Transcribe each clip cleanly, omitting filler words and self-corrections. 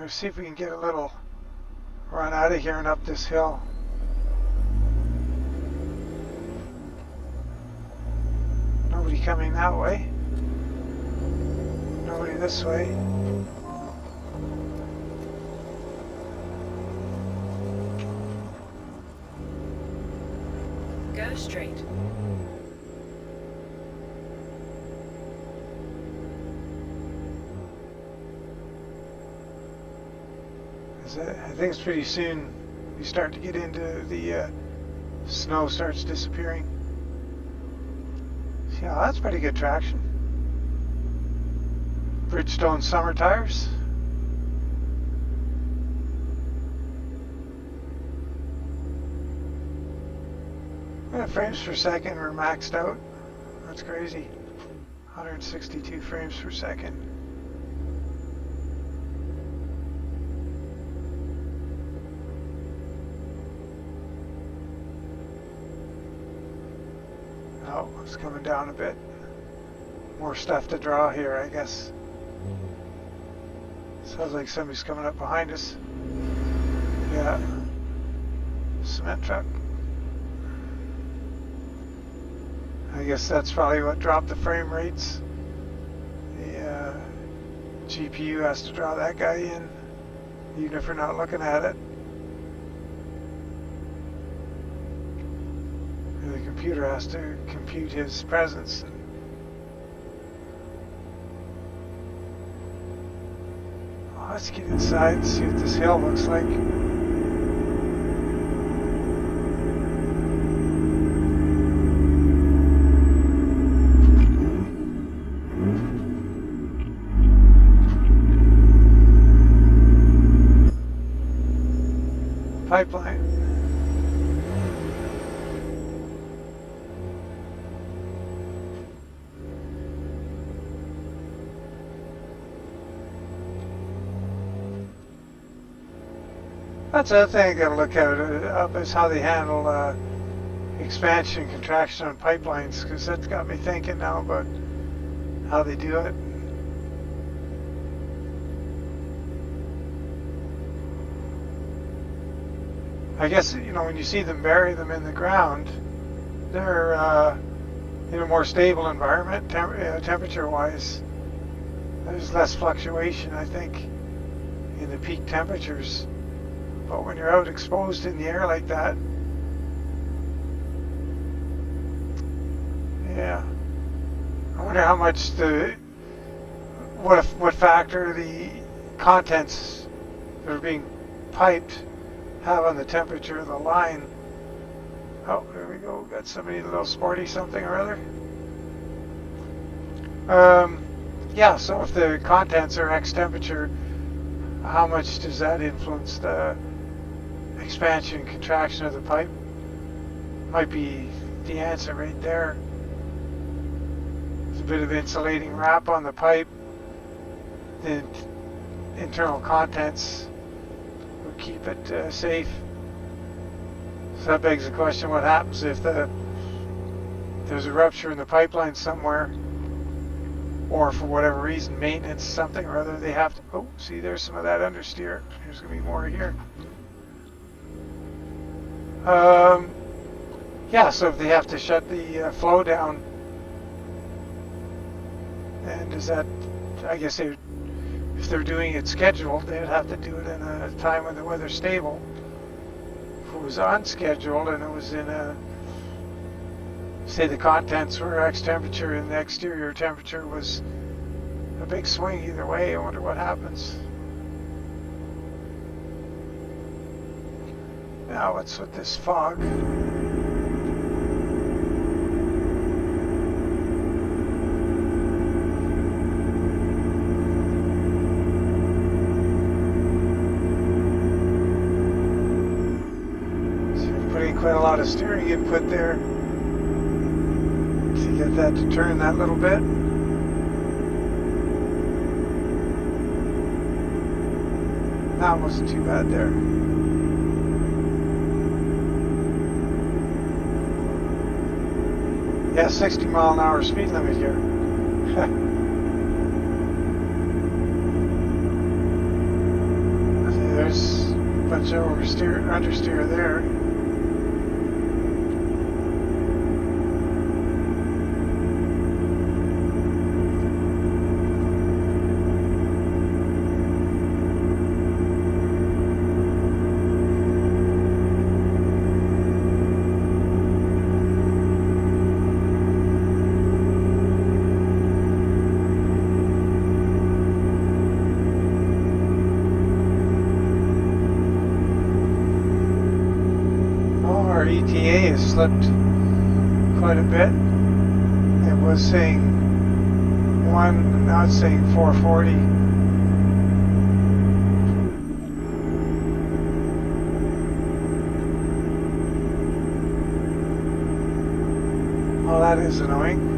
Let's see if we can get a little run out of here and up this hill. Nobody coming that way. Nobody this way. Go straight. I think it's pretty soon we start to get into the snow starts disappearing. Yeah, that's pretty good traction. Bridgestone summer tires. Yeah, frames per second were maxed out. That's crazy. 162 frames per second. Oh, it's coming down a bit. More stuff to draw here, I guess. Sounds like somebody's coming up behind us. Yeah. Cement truck. I guess that's probably what dropped the frame rates. The GPU has to draw that guy in, even if we're not looking at it. The computer has to compute his presence. Well, let's get inside and see what this hill looks like. Pipeline. That's the other thing I gotta look at up is how they handle expansion and contraction on pipelines, because that's got me thinking now about how they do it. I guess, you know, when you see them bury them in the ground, they're in a more stable environment, temperature-wise. There's less fluctuation, I think, in the peak temperatures. But when you're out exposed in the air like that, yeah, I wonder how much what factor the contents that are being piped have on the temperature of the line. Oh, there we go. Got somebody a little sporty something or other. Yeah, so if the contents are X temperature, how much does that influence the expansion and contraction of the pipe? Might be the answer right there. There's a bit of insulating wrap on the pipe. The internal contents will keep it safe. So that begs the question, what happens if there's a rupture in the pipeline somewhere, or for whatever reason, maintenance, something or other, they have to, oh, see, there's some of that understeer. There's going to be more here. Yeah, so if they have to shut the flow down, and does that, I guess if they're doing it scheduled, they'd have to do it in a time when the weather's stable. If it was unscheduled and it was in a, say the contents were X temperature and the exterior temperature was a big swing either way, I wonder what happens. Now what's with this fog? So you're putting quite a lot of steering input there to get that to turn that little bit. That wasn't too bad there. Yeah, 60 mile an hour speed limit here. there's a bunch of understeer there. Our ETA has slipped quite a bit. It was saying 1, now it's saying 440. Oh, that is annoying.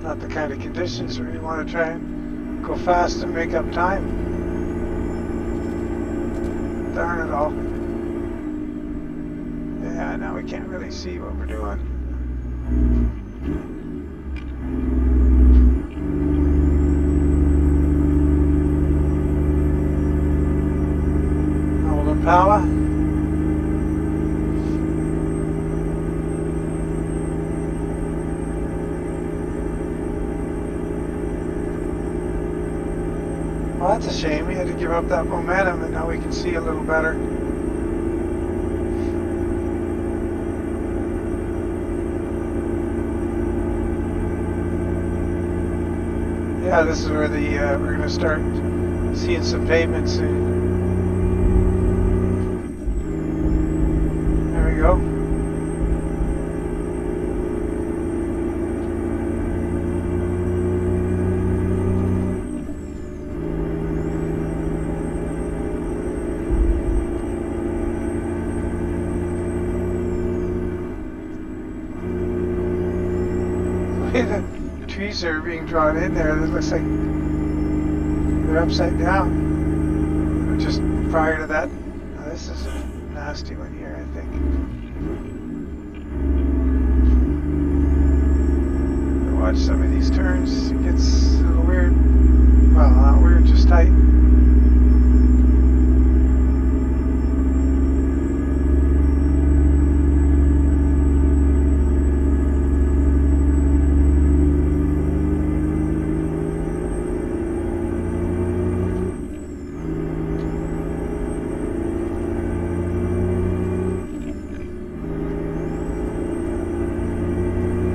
Not the kind of conditions where you want to try and go fast and make up time. Darn it all. Yeah, now we can't really see what we're doing. Old Impala. Well, that's a shame. We had to give up that momentum, and now we can see a little better. Yeah, this is where we're going to start seeing some pavement soon. There we go. The trees are being drawn in there. It looks like they're upside down. Just prior to that, oh, this is a nasty one here, I think. Watch some of these turns. It gets a little weird. Well, not weird, just tight.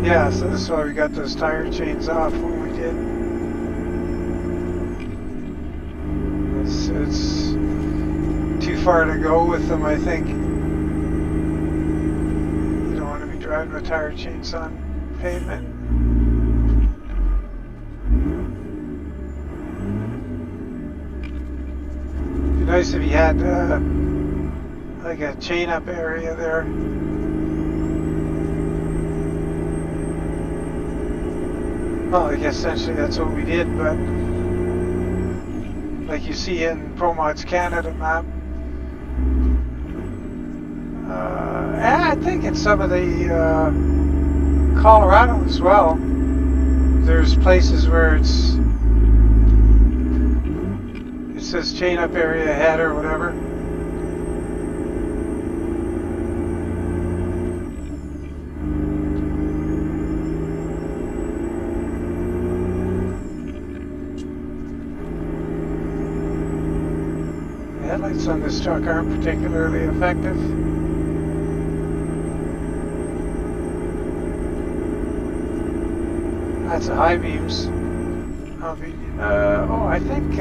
Yeah, so this is why we got those tire chains off when we did. It's too far to go with them, I think. You don't want to be driving with tire chains on pavement. It'd be nice if you had like a chain up area there. Well, I guess essentially that's what we did, but like you see in ProMod's Canada map, and I think in some of the Colorado as well, there's places where it says chain up area ahead or whatever. Headlights on this truck aren't particularly effective. That's a high beams. I think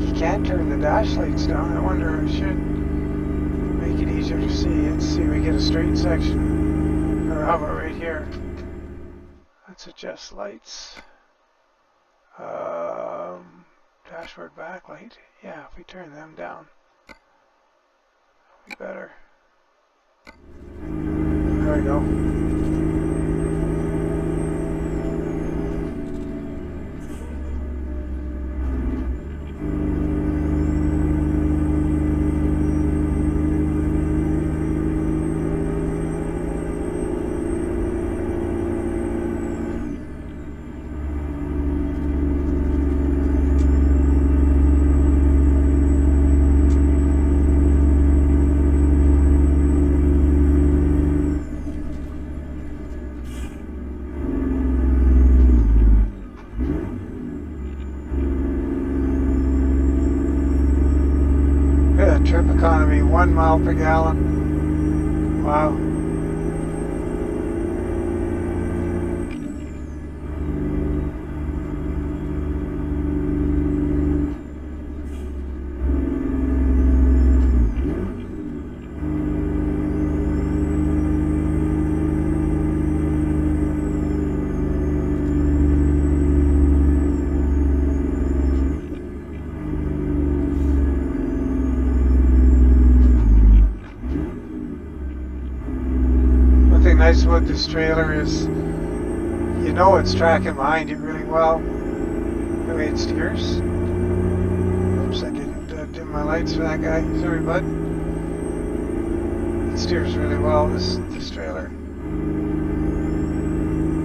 you can turn the dash lights down. I wonder if I should make it easier to see. Let's see if we get a straight section. Or how about right here? Let's adjust lights. Dashboard backlight. Yeah, if we turn them down, it'll be better. There we go. Trip economy, 1 mile per gallon. Wow. Nice about this trailer is, you know, it's tracking behind you really well. The way it steers. Oops, I didn't dim my lights for that guy. Sorry, bud. It steers really well, this trailer.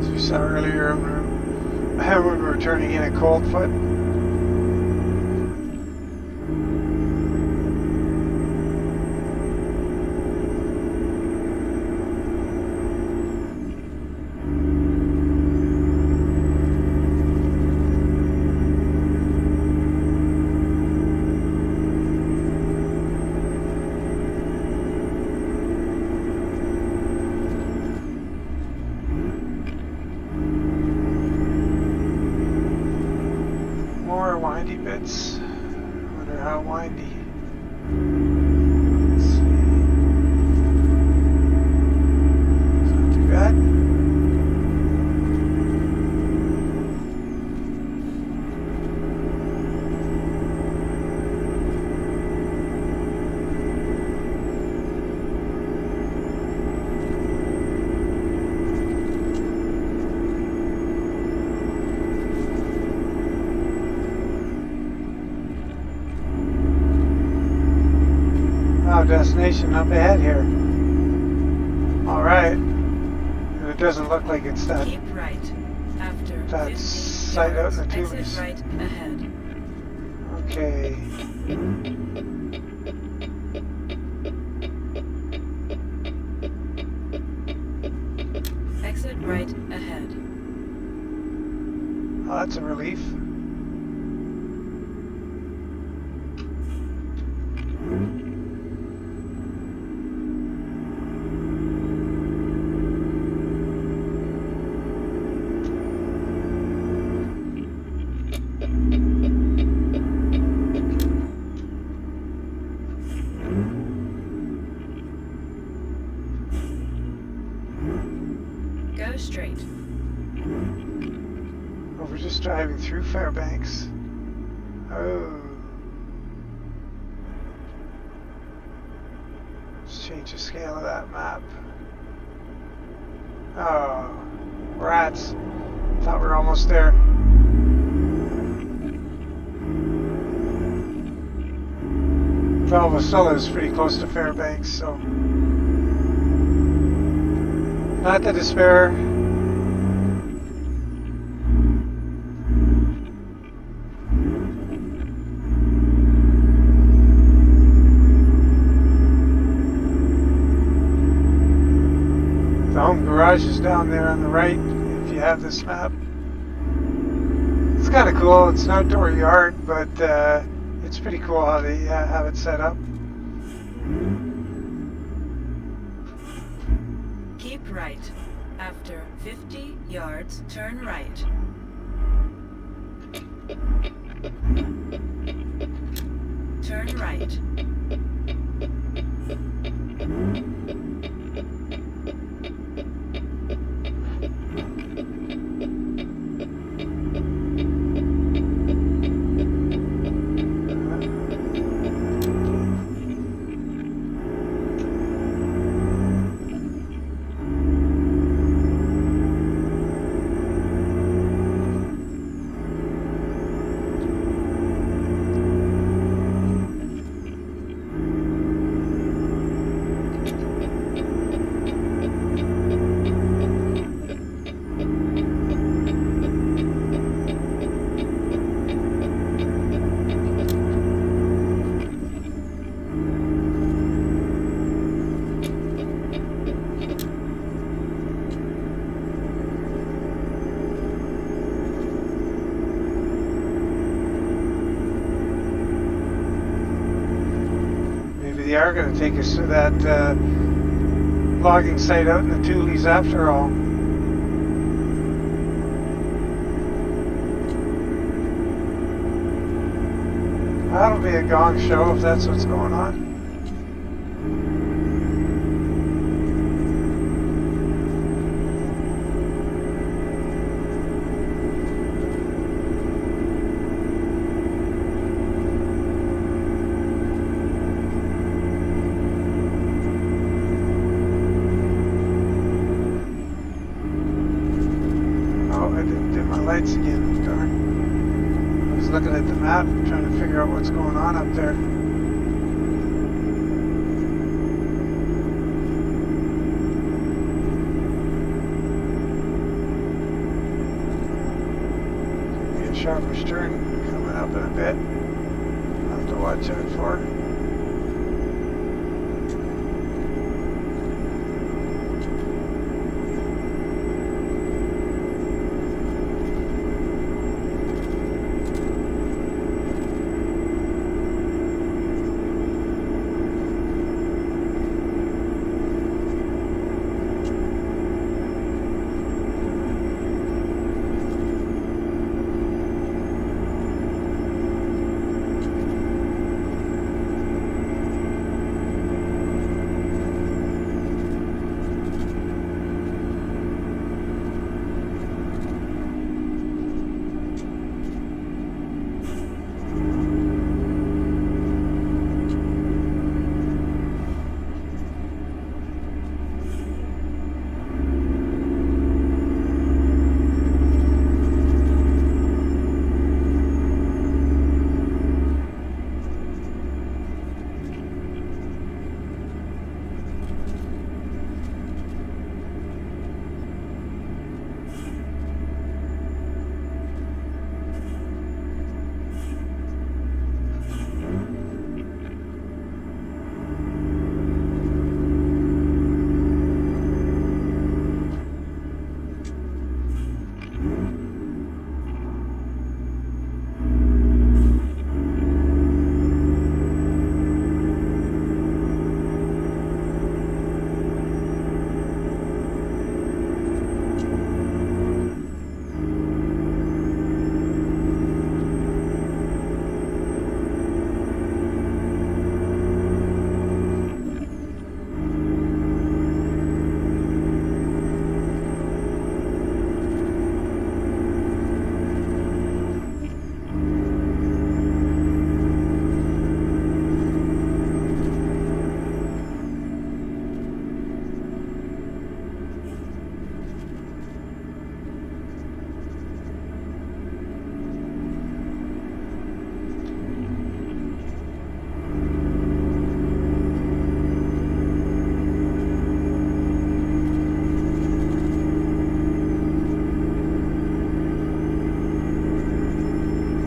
As we saw earlier when we were turning in a cold foot. Windy bits. I wonder how windy. Let's see. It's not too bad. Destination up ahead here. Alright. And it doesn't look like it's that, keep right after that site out in the exit tubes. right ahead. Okay. Exit right ahead. Oh, that's a relief. Go straight. Oh, we're just driving through Fairbanks. Oh. Let's change the scale of that map. Oh, rats. Thought we were almost there. Well, Wasilla is pretty close to Fairbanks, so not to despair. The home garage is down there on the right, if you have this map. It's kind of cool. It's an outdoor yard, but it's pretty cool how they have it set up. Keep right. After 50 yards, turn right. Turn right. are going to take us to that logging site out in the Tules after all. That'll be a gong show if that's what's going on. Lights again, darn. I was looking at the map trying to figure out what's going on up there. Maybe a sharper turn coming up in a bit. I'll have to watch out for.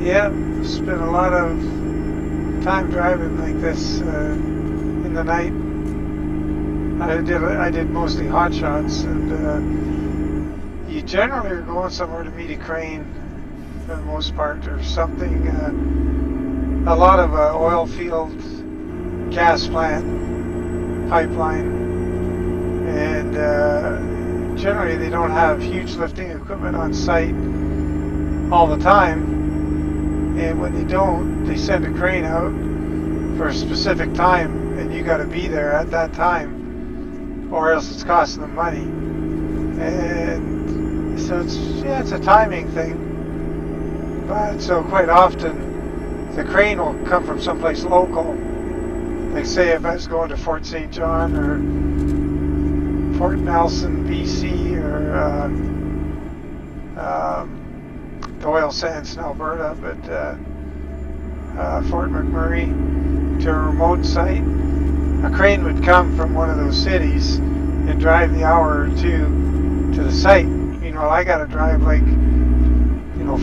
Yeah, spent a lot of time driving like this in the night. I did mostly hot shots, and you generally are going somewhere to meet a crane for the most part, or something. A lot of oil field, gas plant, pipeline, and generally they don't have huge lifting equipment on site all the time. And when they don't, they send a crane out for a specific time, and you got to be there at that time, or else it's costing them money. And so it's a timing thing. But so quite often, the crane will come from someplace local. Like say if I was going to Fort St. John or Fort Nelson, BC, or the oil sands in Alberta, but Fort McMurray, to a remote site, a crane would come from one of those cities and drive the hour or two to the site. Meanwhile, I got to drive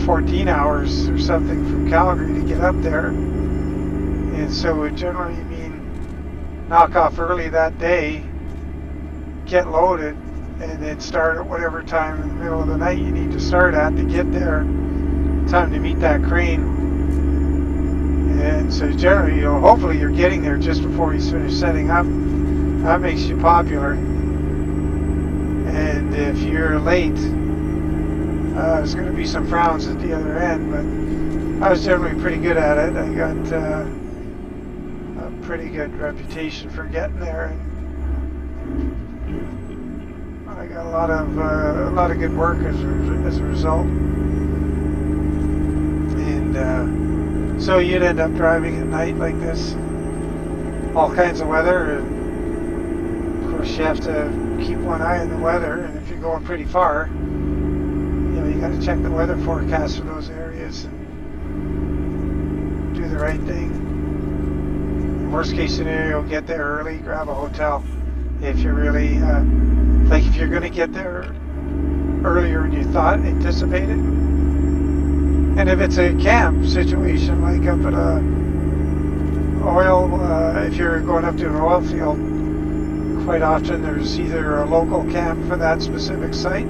14 hours or something from Calgary to get up there, and so it would generally mean knock off early that day, get loaded, and then start at whatever time in the middle of the night you need to start at to get there. Time to meet that crane. And And so generally, hopefully you're getting there just before he's finished setting up. That makes you popular. And if you're late, there's going to be some frowns at the other end, but I was generally pretty good at it. I got a pretty good reputation for getting there, and I got a lot of good work as a result. And so you'd end up driving at night like this, all kinds of weather, and of course you have to keep one eye on the weather. And if you're going pretty far, you got to check the weather forecast for those areas and do the right thing. Worst case scenario, get there early, grab a hotel. If you're really, if you're going to get there earlier than you thought, anticipated. And if it's a camp situation, like up at if you're going up to an oil field, quite often there's either a local camp for that specific site,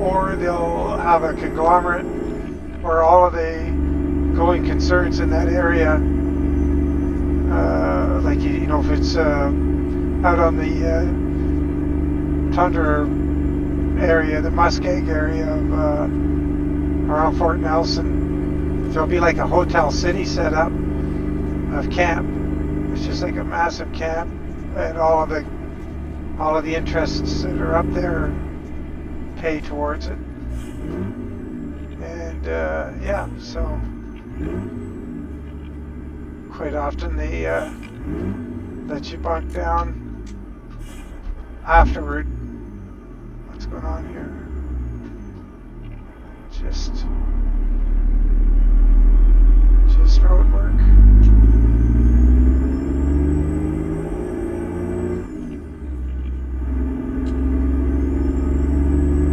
or they'll have a conglomerate where all of the going concerns in that area, if it's out on the tundra area, the muskeg area of around Fort Nelson, there'll be like a hotel city set up of camp. It's just like a massive camp, and all of the interests that are up there pay towards it. And so quite often they let you bunk down afterward. What's going on here? Just road work.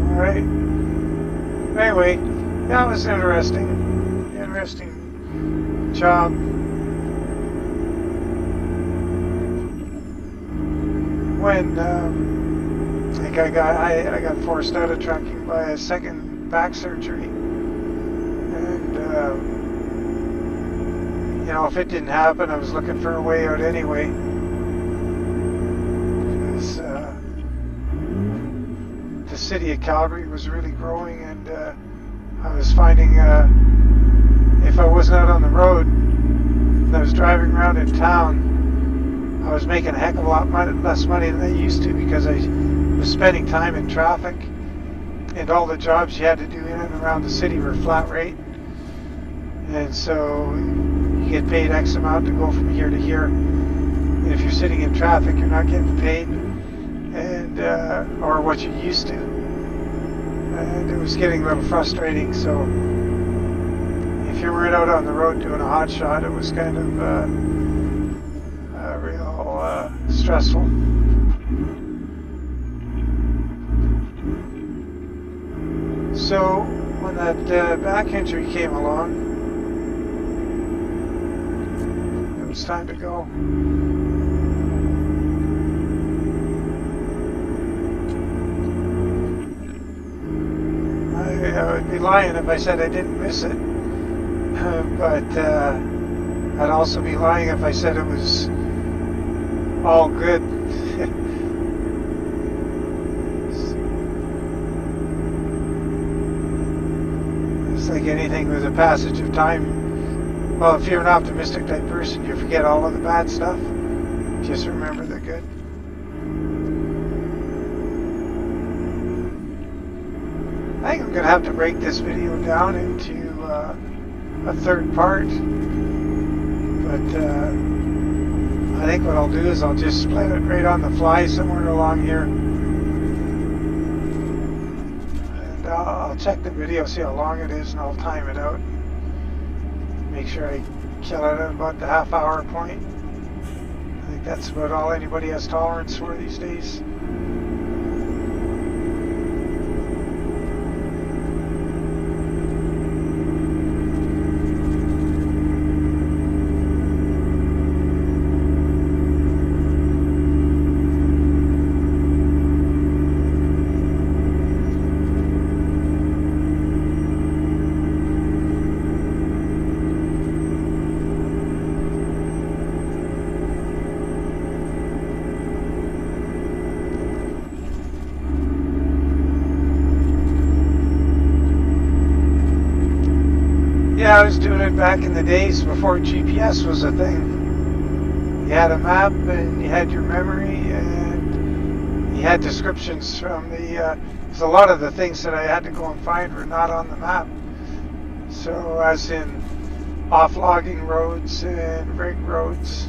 All right. Anyway, that was interesting job. When I got forced out of trucking by a second back surgery, and if it didn't happen, I was looking for a way out anyway. Because the city of Calgary was really growing, and I was finding if I wasn't out on the road and I was driving around in town, I was making a heck of a lot less money than I used to, because I was spending time in traffic, and all the jobs you had to do in and around the city were flat rate, and so you get paid X amount to go from here to here, and if you're sitting in traffic, you're not getting paid, and or what you're used to, and it was getting a little frustrating. So if you weren't out on the road doing a hot shot, it was kind of real stressful. So when that back injury came along, it was time to go. I would be lying if I said I didn't miss it, but I'd also be lying if I said it was all good. It's like anything with the passage of time. Well, if you're an optimistic type person, you forget all of the bad stuff. Just remember the good. I think I'm going to have to break this video down into a third part. But I think what I'll do is I'll just split it right on the fly somewhere along here. And I'll check the video, see how long it is, and I'll time it out. Make sure I kill it at about the half-hour point. I think that's about all anybody has tolerance for these days. Yeah, I was doing it back in the days before GPS was a thing. You had a map and you had your memory and you had descriptions from the. Because a lot of the things that I had to go and find were not on the map. So, as in off-logging roads and rig roads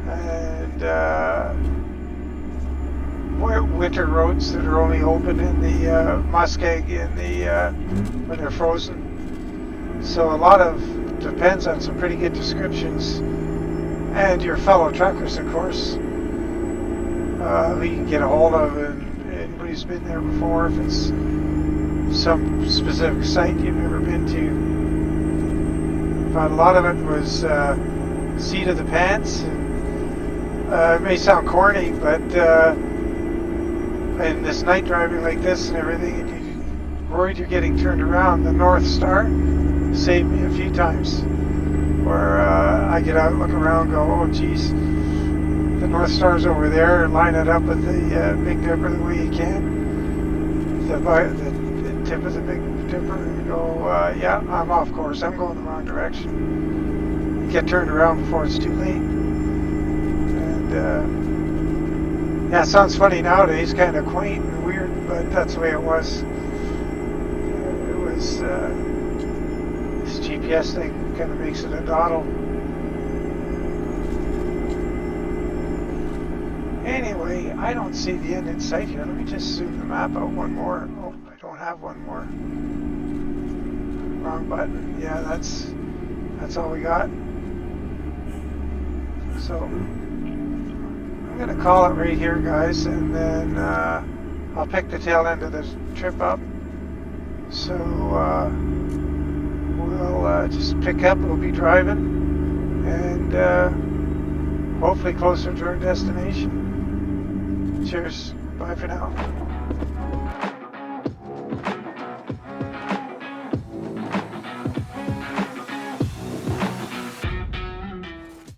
and winter roads that are only open in the muskeg in the when they're frozen. So a lot of depends on some pretty good descriptions and your fellow truckers, of course, who you can get a hold of, and anybody who's been there before, if it's some specific site you've never been to. But a lot of it was seat of the pants. And, it may sound corny, but in this night driving like this and everything, and you're worried you're getting turned around, the North Star saved me a few times. Where I get out, look around, go, oh geez, the North Star's over there, and line it up with the Big Dipper the way you can. The tip of the Big Dipper, and you go, yeah, I'm off course, I'm going the wrong direction. You get turned around before it's too late. And yeah, it sounds funny nowadays, kind of quaint and weird, but that's the way it was. It was, this GPS thing kind of makes it a doddle. Anyway, I don't see the end in sight here. Let me just zoom the map out one more. Oh, I don't have one more. Wrong button. Yeah, that's all we got. So I'm gonna call it right here, guys, and then I'll pick the tail end of the trip up. So we'll just pick up. We'll be driving, and hopefully closer to our destination. Cheers. Bye for now.